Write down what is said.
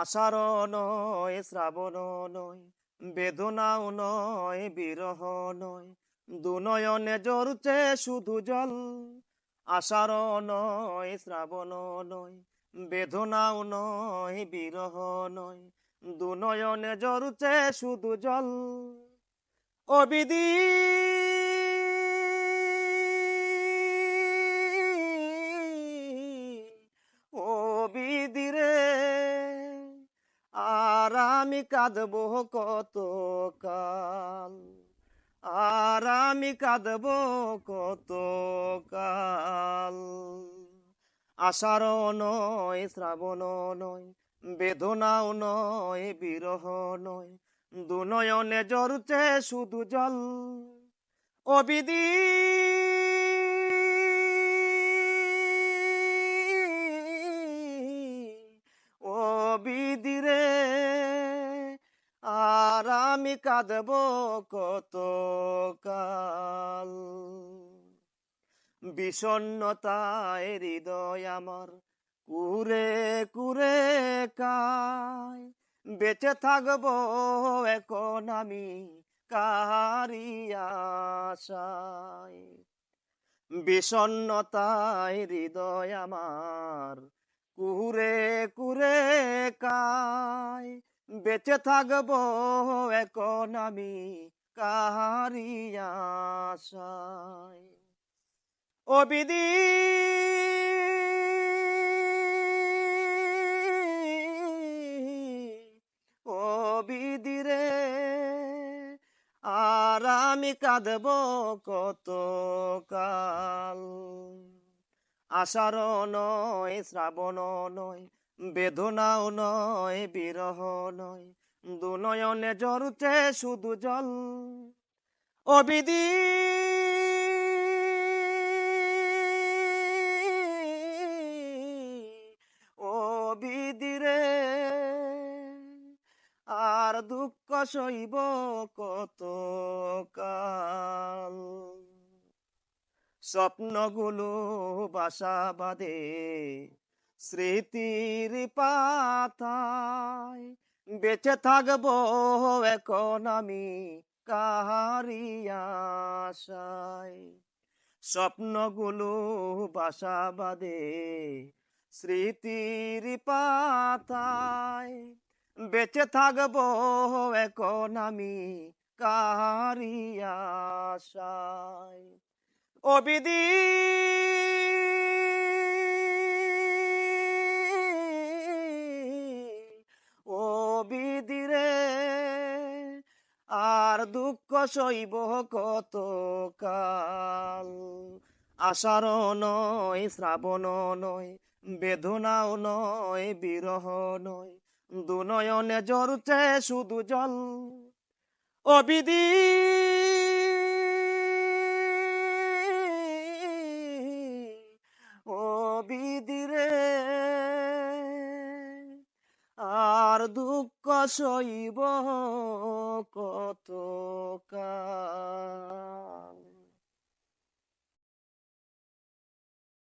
আষাঢ় নয় শ্রাবণ নয়, বেদনাও নয় বিরহ নয়, দুনয়নে ঝরছে শুধু জল। আষাঢ় নয় শ্রাবণ নয়, বেদনাও নয় বিরহ নয়, দুনয়নে ঝরছে শুধু জল। ও বিধি ও বিধি রে, আর আমি কাঁদবো কত কাল, আর আমি কাঁদবো কত কাল। আষাঢ় নয় শ্রাবণ নয়, বেদনাও নয় বিরহ নয়, দুনয়নে ঝরছে শুধু জল। ও বিধি ও বিধি রে, আর আমি কাঁদবো কত কাল। বিষণ্ণতায় হৃদয় আমার কুরে কুরে কায়, বেঁচে থাকবো এখন আমি কাহারি আশায়। বিষণ্ণতায় হৃদয় আমার কুরে কুরে কায়, বেঁচে থাকবো এখন আমি কাহারি আশায়। ও বিধি ও বিধি রে, আর আমি কাঁদবো কত কাল। আষাঢ় নয় শ্রাবণ নয়, বেদনাও নয় বিরহ নয়, দুনয়নে ঝরছে শুধু জল। ও বিধি ও বিধি রে, আর দুঃখ সইব কত কাল। স্বপ্নগুলো বাসা বাঁধে স্মৃতির পাতায়, বেঁচে থাকবো এখন আমি কাহারি আশায়। স্বপ্নগুলো বাসা বাঁধে স্মৃতির পাতায়, বেঁচে থাকবো এখন আমি কাহারি আশায়। ও বিধি ও বিধি রে, আর দুঃখ সইব কত কাল। আষাঢ় নয় শ্রাবণ নয়, বেদনাও নয় বিরহ নয়, দুনয়নে ঝরছে শুধু জল। ও বিধি ও বিধি রে, আর দুঃখ সইব কত কাল।